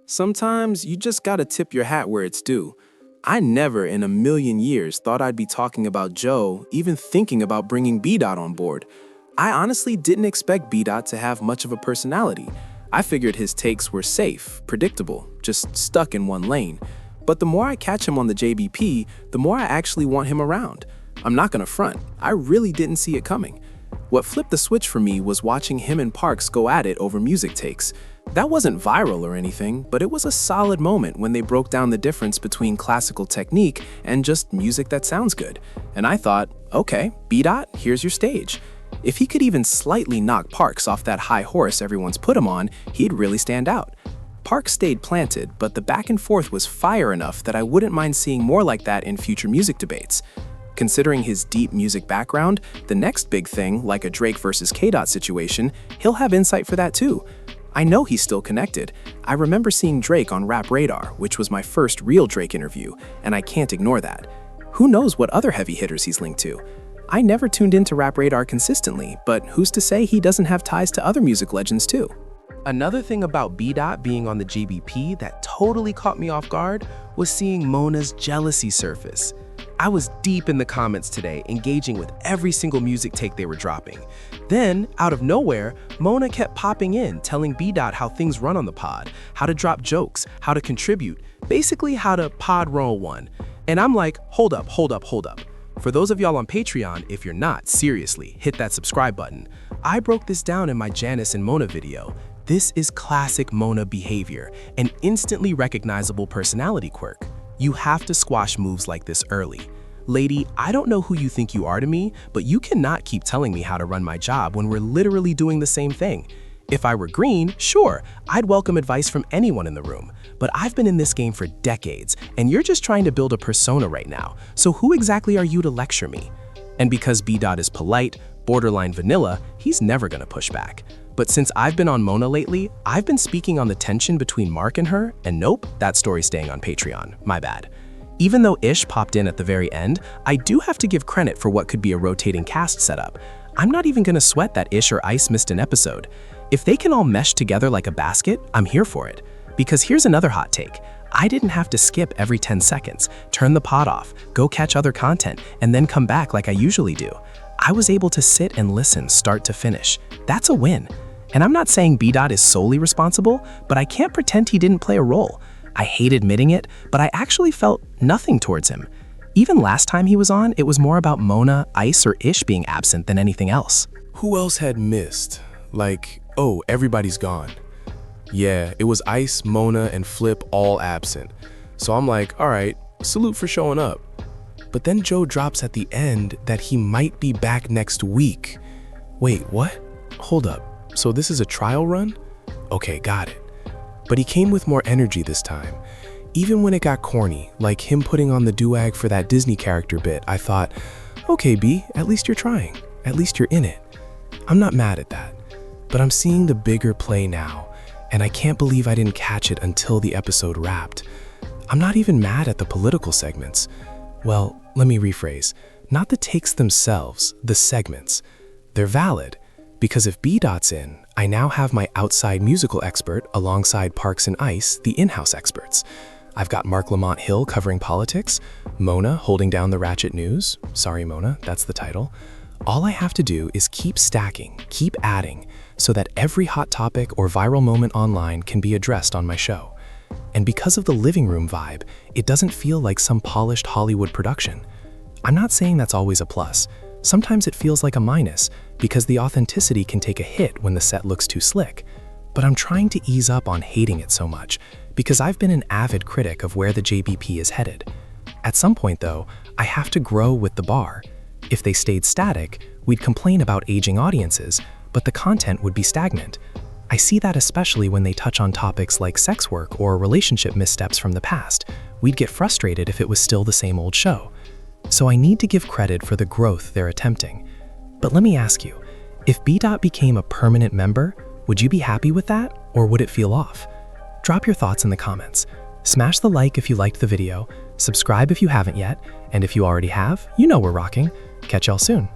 Sometimes you just gotta tip your hat where it's due. I never in a million years thought I'd be talking about Joe, even thinking about bringing B. Dot on board. I honestly didn't expect B. Dot to have much of a personality. I figured his takes were safe, predictable, just stuck in one lane. But the more I catch him on the JBP, the more I actually want him around. I'm not gonna front, I really didn't see it coming. What flipped the switch for me was watching him and Parks go at it over music takes. That wasn't viral or anything, but it was a solid moment when they broke down the difference between classical technique and just music that sounds good. And I thought, okay, B. Dot, here's your stage. If he could even slightly knock Parks off that high horse everyone's put him on, he'd really stand out. Parks stayed planted, but the back and forth was fire enough that I wouldn't mind seeing more like that in future music debates. Considering his deep music background, the next big thing, like a Drake versus K. Dot situation, he'll have insight for that too. I know he's still connected. I remember seeing Drake on Rap Radar, which was my first real Drake interview, and I can't ignore that. Who knows what other heavy hitters he's linked to? I never tuned into Rap Radar consistently, but who's to say he doesn't have ties to other music legends too? Another thing about B. Dot being on the JBP that totally caught me off guard was seeing Mona's jealousy surface. I was deep in the comments today, engaging with every single music take they were dropping. Then, out of nowhere, Mona kept popping in, telling B. Dot how things run on the pod, how to drop jokes, how to contribute, basically how to pod roll one. And I'm like, hold up. For those of y'all on Patreon, if you're not, seriously, hit that subscribe button. I broke this down in my Janice and Mona video. This is classic Mona behavior, an instantly recognizable personality quirk. You have to squash moves like this early. Lady, I don't know who you think you are to me, but you cannot keep telling me how to run my job when we're literally doing the same thing. If I were green, sure, I'd welcome advice from anyone in the room. But I've been in this game for decades, and you're just trying to build a persona right now, so who exactly are you to lecture me? And because B. Dot is polite, borderline vanilla, he's never gonna push back. But since I've been on Mona lately, I've been speaking on the tension between Mark and her, and nope, that story's staying on Patreon, my bad. Even though Ish popped in at the very end, I do have to give credit for what could be a rotating cast setup. I'm not even gonna sweat that Ish or Ice missed an episode. If they can all mesh together like a basket, I'm here for it. Because here's another hot take. I didn't have to skip every 10 seconds, turn the pod off, go catch other content, and then come back like I usually do. I was able to sit and listen start to finish. That's a win. And I'm not saying B. Dot is solely responsible, but I can't pretend he didn't play a role. I hate admitting it, but I actually felt nothing towards him. Even last time he was on, it was more about Mona, Ice, or Ish being absent than anything else. Who else had missed? Like, oh, everybody's gone. Yeah, it was Ice, Mona, and Flip all absent. So I'm like, all right, salute for showing up. But then Joe drops at the end that he might be back next week. Wait, what? Hold up. So this is a trial run? Okay, got it. But he came with more energy this time. Even when it got corny, like him putting on the do-rag for that Disney character bit, I thought, okay, B, at least you're trying. At least you're in it. I'm not mad at that. But I'm seeing the bigger play now, and I can't believe I didn't catch it until the episode wrapped. I'm not even mad at the political segments. Well, let me rephrase. Not the takes themselves, the segments. They're valid. Because if B. Dot's in, I now have my outside musical expert alongside Parks and Ice, the in-house experts. I've got Mark Lamont Hill covering politics, Mona holding down the ratchet news. Sorry, Mona, that's the title. All I have to do is keep stacking, keep adding, so that every hot topic or viral moment online can be addressed on my show. And because of the living room vibe, it doesn't feel like some polished Hollywood production. I'm not saying that's always a plus. Sometimes it feels like a minus, because the authenticity can take a hit when the set looks too slick. But I'm trying to ease up on hating it so much, because I've been an avid critic of where the JBP is headed. At some point though, I have to grow with the bar. If they stayed static, we'd complain about aging audiences, but the content would be stagnant. I see that especially when they touch on topics like sex work or relationship missteps from the past. We'd get frustrated if it was still the same old show. So I need to give credit for the growth they're attempting. But let me ask you, if B. Dot became a permanent member, would you be happy with that, or would it feel off? Drop your thoughts in the comments. Smash the like if you liked the video, subscribe if you haven't yet, and if you already have, you know we're rocking. Catch y'all soon.